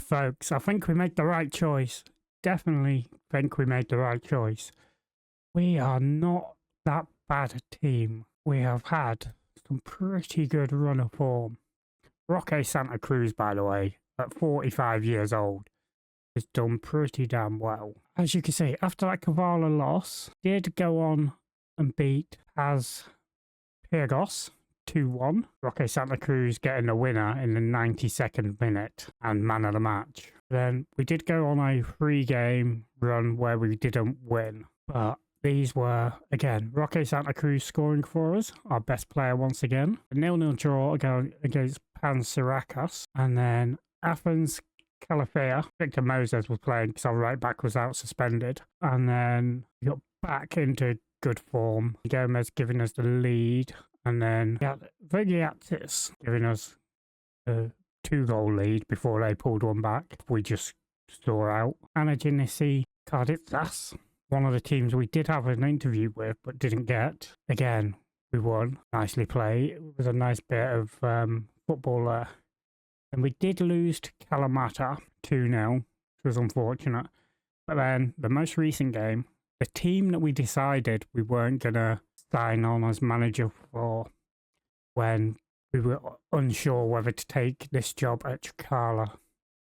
folks, I think we made the right choice. Definitely think we made the right choice. We are not that bad a team. We have had some pretty good run of form. Roque Santa Cruz, by the way, at 45 years old, has done pretty damn well. As you can see, after that Kavala loss, did go on and beat as Pyrgos 2-1. Roque Santa Cruz getting the winner in the 92nd minute and man of the match. Then we did go on a 3-game run where we didn't win, but these were, again, Roque Santa Cruz scoring for us, our best player once again. A 0-0 draw against Pan Syracuse, and then Athens Calafia. Victor Moses was playing because our right back was out suspended, and then we got back into good form. Gomez giving us the lead, and then Vogiatis giving us a 2-goal lead before they pulled one back. We just saw out. Anagenisi Carditas, one of the teams we did have an interview with but didn't get. Again, we won. Nicely played. It was a nice bit of football there. And we did lose to Kalamata 2-0, which was unfortunate. But then the most recent game, the team that we decided we weren't going to sign on as manager for when we were unsure whether to take this job at Trikala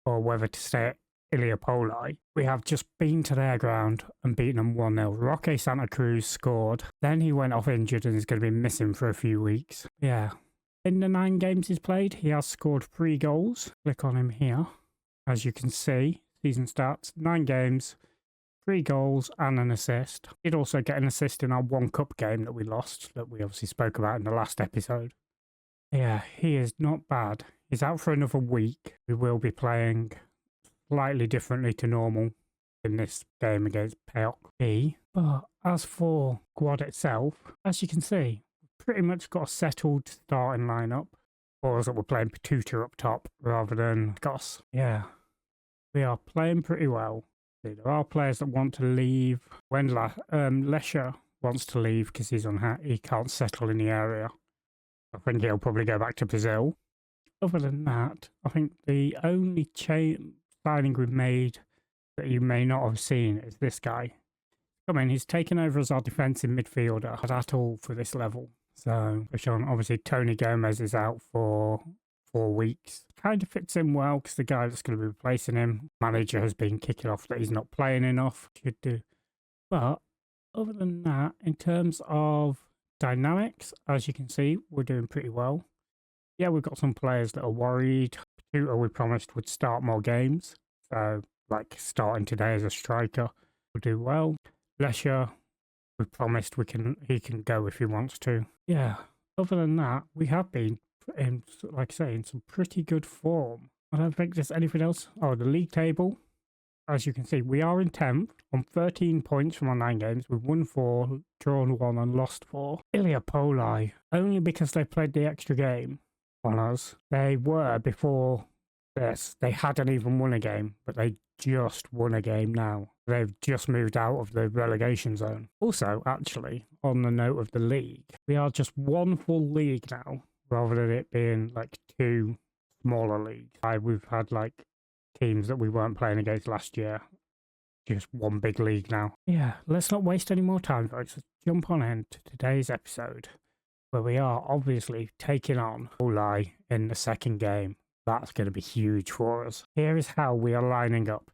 or whether to stay at Iliopoli, we have just been to their ground and beaten them 1-0. Roque Santa Cruz scored. Then he went off injured and is going to be missing for a few weeks. Yeah. In the 9 games he's played, he has scored 3 goals. Click on him here. As you can see, season stats, 9 games, 3 goals and an assist. Did also get an assist in our 1 cup game that we lost, that we obviously spoke about in the last episode. Yeah, he is not bad. He's out for another week. We will be playing slightly differently to normal in this game against Peok B. But as for squad itself, as you can see, we've pretty much got a settled starting lineup. Or that we're playing Patuta up top rather than Goss. Yeah, we are playing pretty well. There are players that want to leave. When Lesher wants to leave because he can't settle in the area. I think he'll probably go back to Brazil. Other than that, I think the only signing we've made that you may not have seen is this guy. He's taken over as our defensive midfielder at all for this level. So, obviously, Tony Gomez is out for 4 weeks. Kind of fits in well because the guy that's going to be replacing him, manager, has been kicking off that he's not playing enough. Should do. But other than that, in terms of dynamics, as you can see, we're doing pretty well. Yeah, we've got some players that are worried. Patuta, we promised, would start more games. So, like starting today as a striker, will do well. Lesher, we promised he can go if he wants to. Yeah, other than that, we have been, in some pretty good form. I don't think there's anything else. Oh, the league table. As you can see, we are in 10th on 13 points from our 9 games. We've won 4, drawn 1 and lost 4. Iliopoli, only because they played the extra game on us. They were, before this, they hadn't even won a game, but they just won a game now. They've just moved out of the relegation zone. Also, actually, on the note of the league, we are just 1 full league now, rather than it being like 2 smaller leagues. We've had teams that we weren't playing against last year. Just 1 big league now. Yeah, let's not waste any more time, folks. Let's jump on into today's episode, where we are obviously taking on Olai in the 2nd game. That's going to be huge for us. Here is how we are lining up.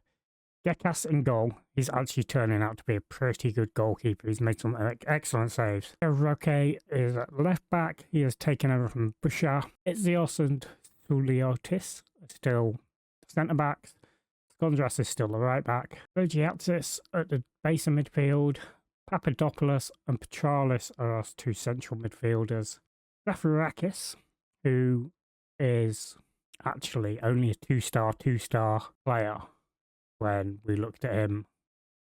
Gekas in goal. He's actually turning out to be a pretty good goalkeeper. He's made some excellent saves. Roque is at left back. He has taken over from Busha. Itzios and Suliotis are still centre backs. Skondras is still the right back. Vogiatis at the base of midfield. Papadopoulos and Petralis are our 2 central midfielders. Zafirakis, who is actually only a 2-star player when we looked at him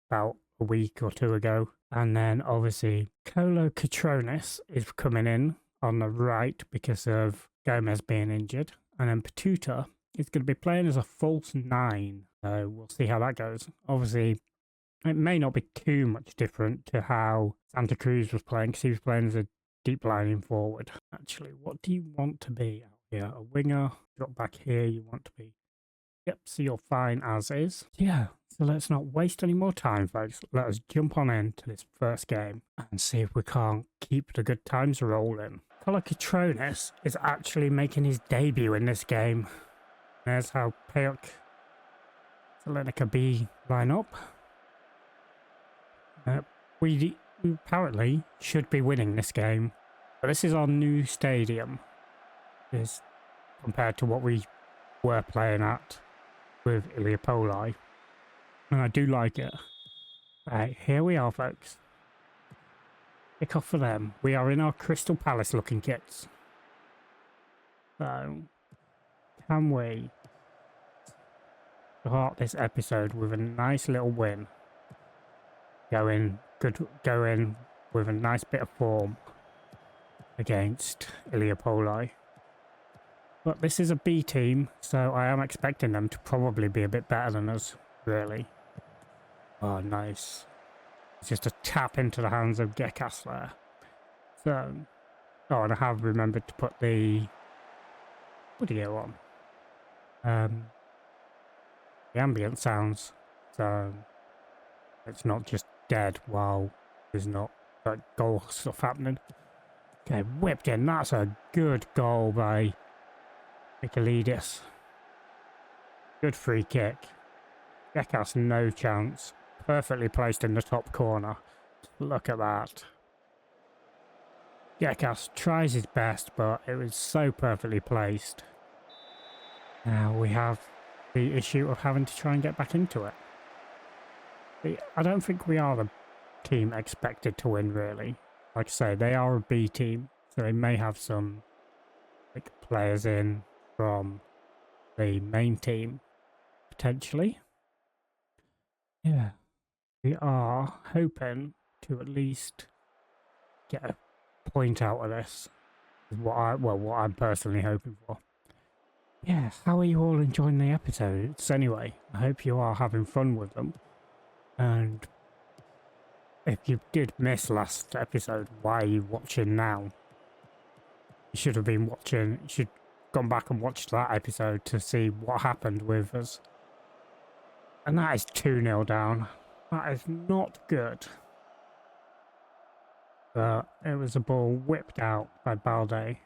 about a week or 2 ago. And then obviously Kolo Katronis is coming in on the right because of Gomez being injured. And then Patuta is going to be playing as a false 9. So we'll see how that goes. Obviously, it may not be too much different to how Santa Cruz was playing, because he was playing as a deep lining forward. Actually, what do you want to be out here? A winger? Drop back here, you want to be Yep, so you're fine as is. Yeah, so let's not waste any more time, folks. Let us jump on into this first game and see if we can't keep the good times rolling. Colocatronis is actually making his debut in this game. There's how Payok Selenica B line up. We apparently should be winning this game. But this is our new stadium. Is compared to what we were playing at with Iliopoli. And I do like it. Right, here we are, folks. Kick off for them. We are in our Crystal Palace looking kits. So, can we start this episode with a nice little win? Go in with a nice bit of form against Iliopoli. But this is a B team, so I am expecting them to probably be a bit better than us, really. Oh, nice. It's just a tap into the hands of Gekas there. So, oh, and I have remembered to put the audio on. The ambient sounds, so it's not just dead while there's not like goal stuff happening. Okay, whipped in. That's a good goal by Michaelidis. Good free kick. Gekas no chance. Perfectly placed in the top corner. Look at that. Gekas tries his best, but it was so perfectly placed. Now we have the issue of having to try and get back into it. I don't think we are the team expected to win, really. Like I say, they are a B team, so they may have some players in from the main team, potentially. Yeah, we are hoping to at least get a point out of this. What I'm personally hoping for. Yeah, how are you all enjoying the episodes anyway? I hope you are having fun with them. And if you did miss last episode, why are you watching now? You should have been watching, you should have gone back and watched that episode to see what happened with us. And that is 2-0 down. That is not good. But it was a ball whipped out by Balde.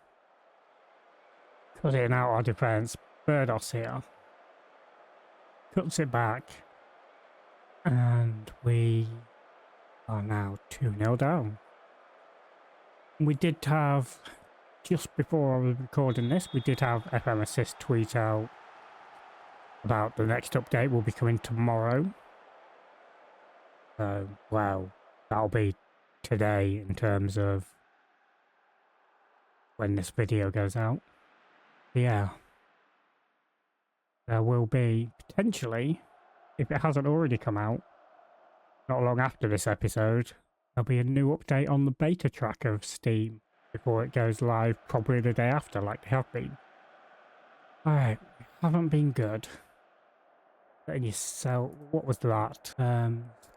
Cutting out our defence. Burdos here. Cuts it back. And we are now 2-0 down. We did have, just before I was recording this, we did have FM Assist tweet out about the next update will be coming tomorrow. So, well, that'll be today in terms of when this video goes out. Yeah. There will be, potentially, if it hasn't already come out, not long after this episode, there'll be a new update on the beta track of Steam before it goes live, probably the day after, like they have been. Alright, we haven't been good. Letting you sell, what was that?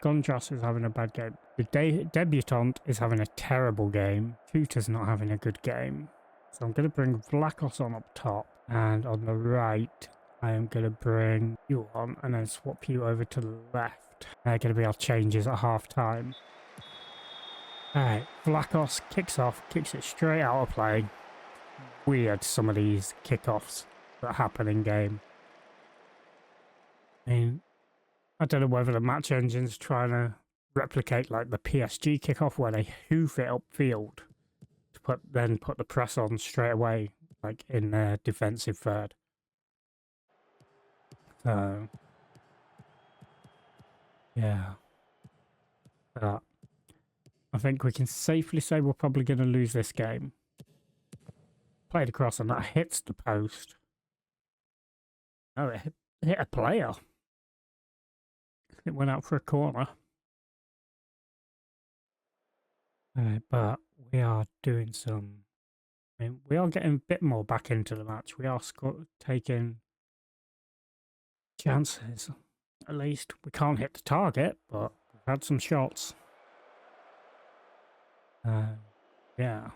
Gondras is having a bad game. The debutant is having a terrible game. Tutor's not having a good game. So I'm going to bring Vlakos on up top, and on the right, I am going to bring you on and then swap you over to the left. They're going to be our changes at half time. Alright, Vlakos kicks off, kicks it straight out of play. Weird, some of these kickoffs that happen in game. I mean, I don't know whether the match engine's trying to replicate like the PSG kickoff where they hoof it upfield to then put the press on straight away, like in their defensive third. So, yeah. But I think we can safely say we're probably going to lose this game. Played across and that hits the post. Oh, it hit a player. It went out for a corner. But we are doing some... I mean, we are getting a bit more back into the match. We are taking chances. At least we can't hit the target, but we've had some shots. Yeah.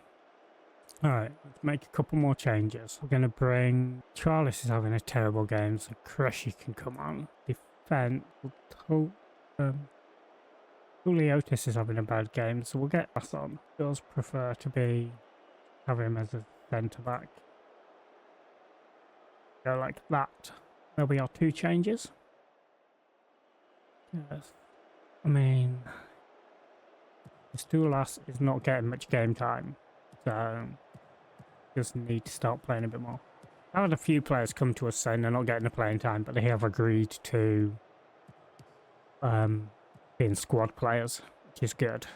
Alright, let's make a couple more changes. We're going to bring... Charles is having a terrible game, so Crushy can come on. Defense... Juliotis is having a bad game, so we'll get us on. Does prefer to have him as a centre-back. Go like that. There'll be our 2 changes. Yes. I mean... Stulas is not getting much game time, so... Just need to start playing a bit more. I've had a few players come to us saying they're not getting the playing time, but they have agreed to being squad players, which is good.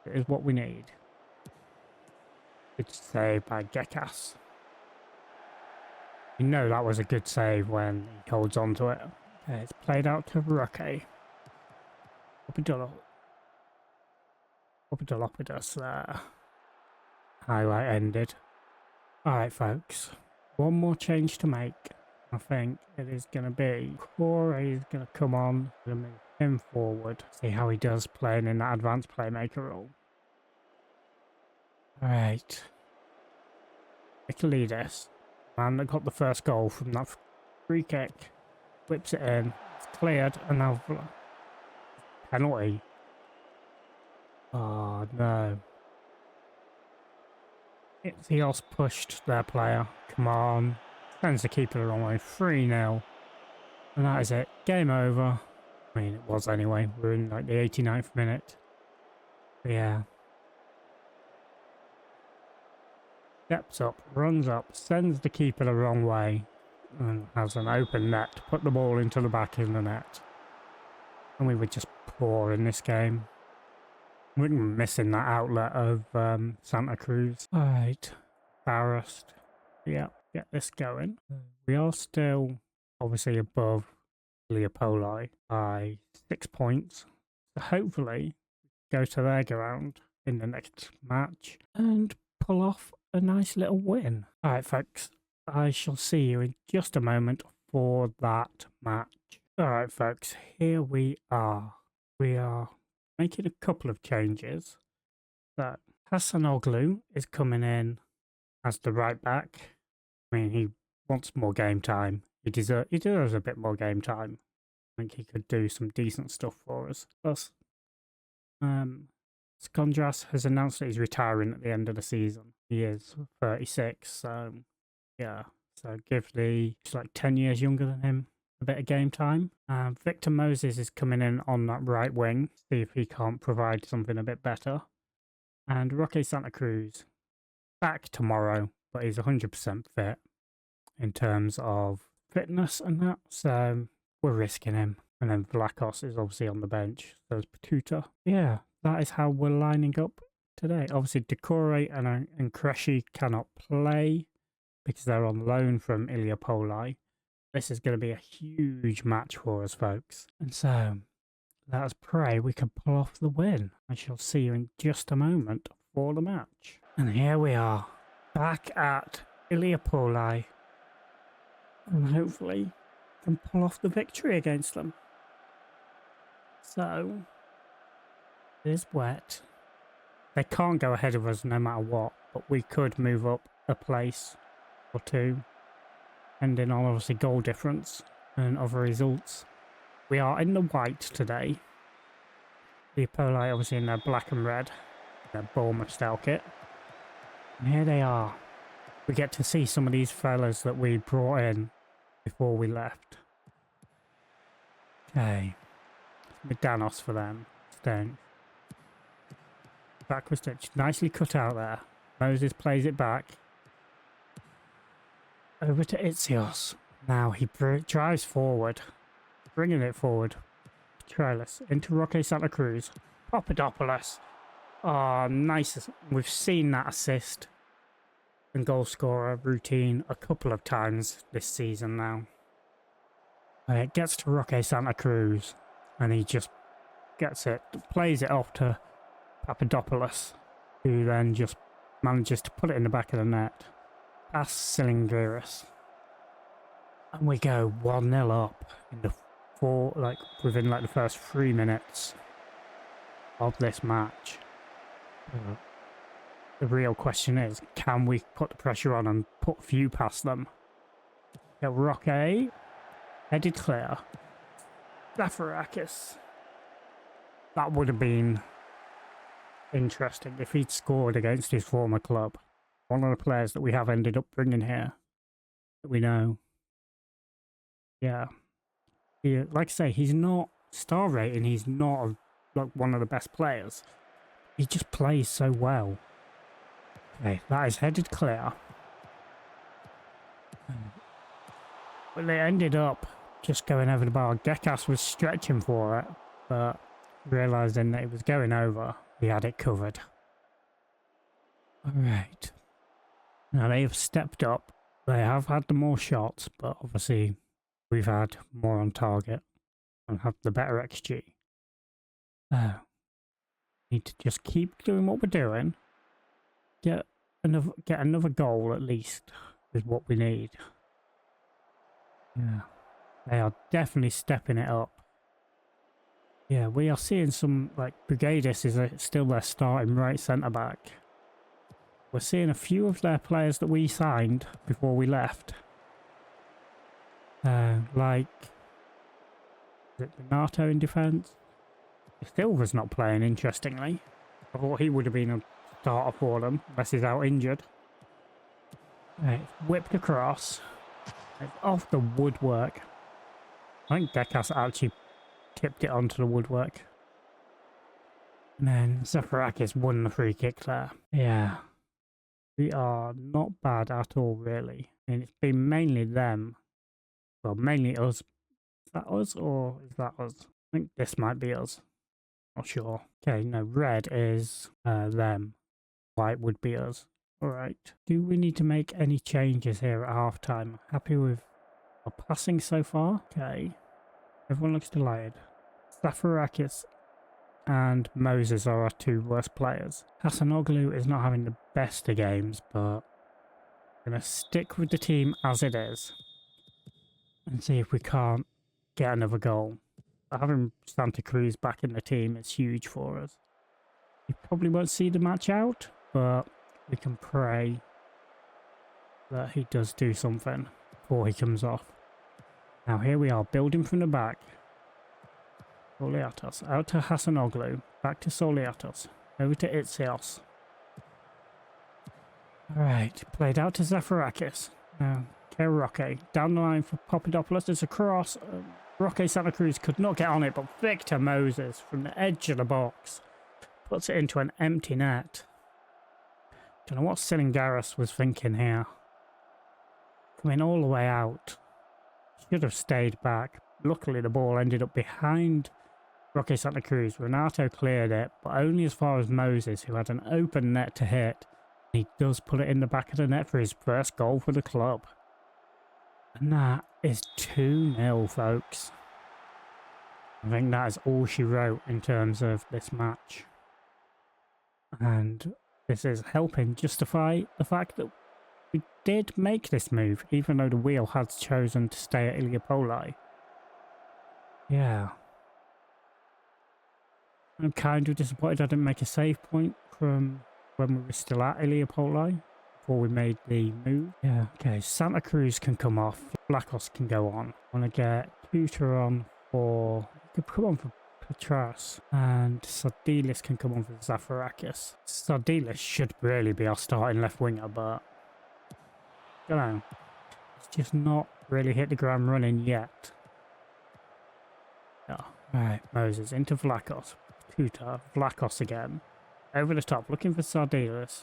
It is what we need. Good save by Gekas. You know that was a good save when he holds on to it. Okay, it's played out to Roque. Opidolopidus there. Highlight ended. Alright folks, one more change to make. I think it is going to be Corey is going to come on, going to move him forward, see how he does playing in that advanced playmaker role. Alright. Nicolidis, man that got the first goal from that free kick, whips it in, it's cleared, and now penalty. Oh no. Ixios pushed their player. Come on. Sends the keeper the wrong way. 3-0. And that is it. Game over. I mean, it was anyway. We're in like the 89th minute. But yeah. Steps up, runs up, sends the keeper the wrong way. And has an open net to put the ball into the back of the net. And we were just poor in this game. We're missing that outlet of Santa Cruz. Alright. Embarrassed. Yeah, get this going. We are still obviously above Iliopoli by 6 points. So hopefully go to their ground in the next match and pull off a nice little win. Alright folks, I shall see you in just a moment for that match. Alright folks, here we are. We are making a couple of changes. So Hasanoglu is coming in as the right back. I mean, he wants more game time. He deserves a bit more game time. I think he could do some decent stuff for us. Plus, Skondras has announced that he's retiring at the end of the season. He is 36, so yeah. So give he's like 10 years younger than him a bit of game time. Victor Moses is coming in on that right wing, see if he can't provide something a bit better. And Roque Santa Cruz back tomorrow, but he's 100% fit in terms of fitness and that, so we're risking him. And then Vlachos is obviously on the bench, so is Patuta. Yeah, that is how we're lining up today. Obviously Decore and Kreshy cannot play because they're on loan from Iliopoli. This is going to be a huge match for us, folks. And so, let us pray we can pull off the win. I shall see you in just a moment for the match. And here we are, back at Iliopoli. And hopefully, can pull off the victory against them. So, it is wet. They can't go ahead of us no matter what, but we could move up a place or two. Depending on obviously goal difference and other results. We are in the white today. The Iliopoli obviously in their black and red, their Bournemouth style kit. And here they are. We get to see some of these fellas that we brought in before we left. Okay. Medanos for them. Stone. Backward stitch. Nicely cut out there. Moses plays it back. Over to Ixios. Now he drives forward. Bringing it forward. Petralis into Roque Santa Cruz. Papadopoulos. Oh, nice. We've seen that assist and goal scorer routine a couple of times this season now. It gets to Roque Santa Cruz and he just gets it, plays it off to Papadopoulos, who then just manages to put it in the back of the net. Past Silingiris. And we go 1-0 up in the within the first 3 minutes of this match. The real question is, can we put the pressure on and put a few past them? Yeah, Roque. Headed clear. Zafarakis. That would have been interesting if he'd scored against his former club. One of the players that we have ended up bringing here. That we know. Yeah. Like I say, he's not star rating. He's not like one of the best players. He just plays so well. Okay, that is headed clear. But they ended up just going over the bar. Gekas was stretching for it, but realising that it was going over, he had it covered. Alright. Now they have stepped up. They have had the more shots, but obviously we've had more on target and have the better XG. Need to just keep doing what we're doing. Get another goal at least is what we need. Yeah. They are definitely stepping it up. Yeah, we are seeing some, like, Brigadis is still their starting right centre-back. We're seeing a few of their players that we signed before we left. Like, is it Renato in defence? Silva's not playing, interestingly. I thought he would have been a starter for them, unless he's out injured. Right, whipped across. It's off the woodwork. I think Gekas actually tipped it onto the woodwork. And then Zafarakis won the free kick there. Yeah. We are not bad at all, really. And it's been mainly them. Well, mainly us. Is that us or is that us? I think this might be us. Not sure. Okay, no, red is them. White would be us. Alright. Do we need to make any changes here at half time? Happy with our passing so far? Okay. Everyone looks delighted. Zafarakis and Moses are our two worst players. Hasanoglu is not having the best of games, but I'm going to stick with the team as it is and see if we can't get another goal. Having Santa Cruz back in the team is huge for us. We probably won't see the match out, but we can pray that he does do something before he comes off. Now here we are, building from the back. Soliatos, out to Hasanoglu, back to Soliatos, over to Itzios. Alright, played out to Zafarakis. Now, Roque, down the line for Papadopoulos, there's a cross. Roque Santa Cruz could not get on it, but Victor Moses from the edge of the box puts it into an empty net. Don't know what Silingaris was thinking here. Coming all the way out. Should have stayed back. Luckily the ball ended up behind Roque Santa Cruz. Renato cleared it, but only as far as Moses, who had an open net to hit. He does put it in the back of the net for his first goal for the club. And that is 2-0, folks. I think that is all she wrote in terms of this match. And this is helping justify the fact that we did make this move, even though the wheel had chosen to stay at Iliopoli. Yeah. I'm kind of disappointed I didn't make a save point from when we were still at Iliopoli before we made the move. Yeah, okay, Santa Cruz can come off, Vlachos can go on. I want to get Tutor on for... He could come on for Petras, and Sardilis can come on for Zafarakis. Sardilis should really be our starting left winger, but... I don't know. It's just not really hit the ground running yet. Yeah. Alright, Moses into Vlachos. Tutor, Vlachos again. Over the top, looking for Sardilis.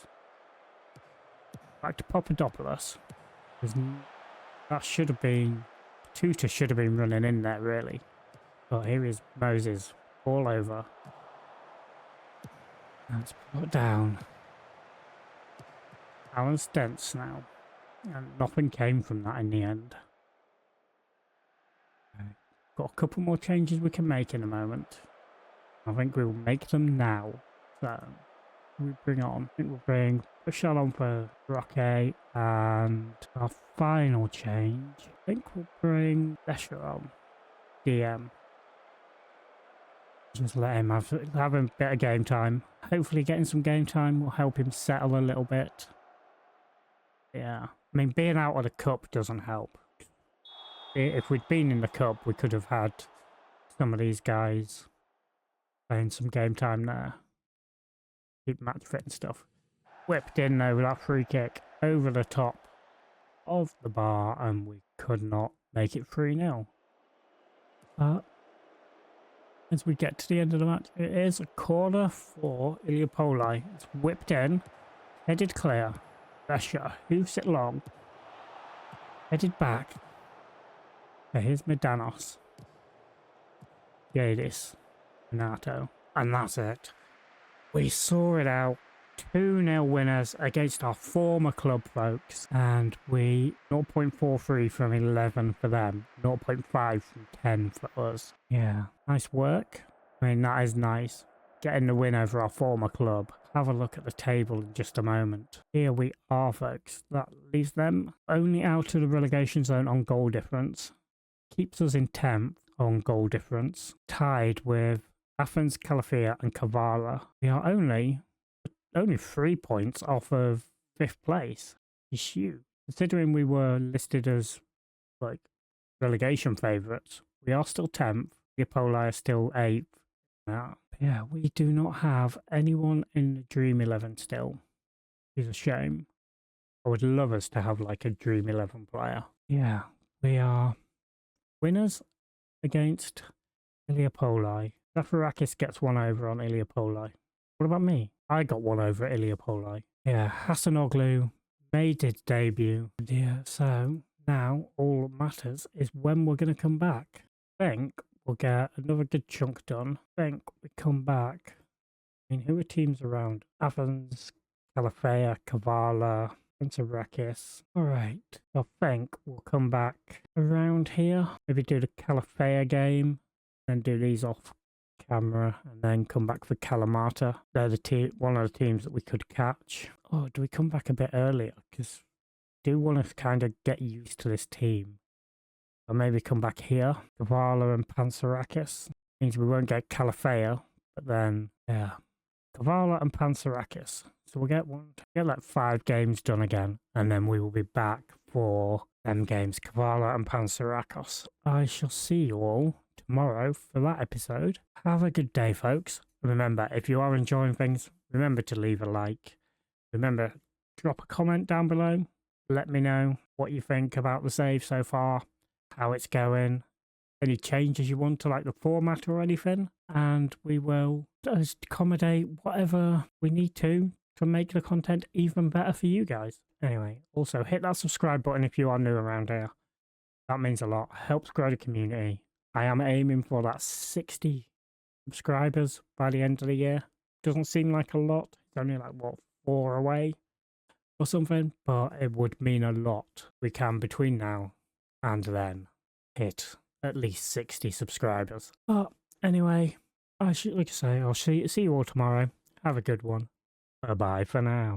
Back to Papadopoulos. That should have been... Tutor should have been running in there, really. But here is Moses, all over. Let's put down. Alan Stentz now. And nothing came from that in the end. Okay. Got a couple more changes we can make in a moment. I think we will make them now. So, we bring on. I think we'll bring Bashal on for Roque, and our final change, I think we'll bring Besher on. DM. Just let him have a bit of game time. Hopefully getting some game time will help him settle a little bit. Yeah. I mean, being out of the cup doesn't help. If we'd been in the cup, we could have had some of these guys playing some game time there. Keep match fit and stuff. Whipped in though with that free kick over the top of the bar, and we could not make it 3-0. But as we get to the end of the match, it is a corner for Iliopoli. It's whipped in, headed clear, pressure, hoofs it long, headed back. So here's Medanos, Jadis, Renato, and that's it. We saw it out. 2-0 winners against our former club folks, and we 0.43 from 11 for them, 0.5 from 10 for us. Yeah, nice work. I mean, that is nice. Getting the win over our former club. Have a look at the table in just a moment. Here we are, folks. That leaves them only out of the relegation zone on goal difference. Keeps us in 10th on goal difference. Tied with Athens, Calafia and Kavala. We are only 3 points off of 5th place. It's huge. Considering we were listed as like relegation favourites, we are still 10th. Iliopoli are still 8th. Yeah, we do not have anyone in the Dream 11 still. It's a shame. I would love us to have like a Dream 11 player. Yeah, we are winners against Iliopoli. Zafarakis gets one over on Iliopoli. What about me? I got one over at Iliopoli. Yeah, Hasanoglu made his debut. Yeah, so now all that matters is when we're going to come back. I think we'll get another good chunk done. I think we come back. I mean, who are teams around? Athens, Calafea, Kavala, Zafarakis. Alright, I think we'll come back around here. Maybe do the Calafea game, then do these off camera, and then come back for Kalamata. They're the one of the teams that we could catch. Oh, do we come back a bit earlier? Because I do want to kind of get used to this team. Or maybe come back here. Kavala and Pansarakis. Means we won't get Calafea, but then, yeah. Kavala and Pansarakis. So we'll get like 5 games done again, and then we will be back for them games. Kavala and Pansarakos. I shall see you all tomorrow for that episode. Have a good day, folks. Remember, if you are enjoying things, remember to leave a like. Remember, drop a comment down below. Let me know what you think about the save so far, how it's going, any changes you want to like the format or anything, and we will just accommodate whatever we need to make the content even better for you guys. Anyway, also hit that subscribe button if you are new around here. That means a lot. Helps grow the community. I am aiming for that 60 subscribers by the end of the year. Doesn't seem like a lot. It's only like, what, 4 away or something? But it would mean a lot. We can, between now and then, hit at least 60 subscribers. But anyway, like I say, I'll see you all tomorrow. Have a good one. Bye-bye for now.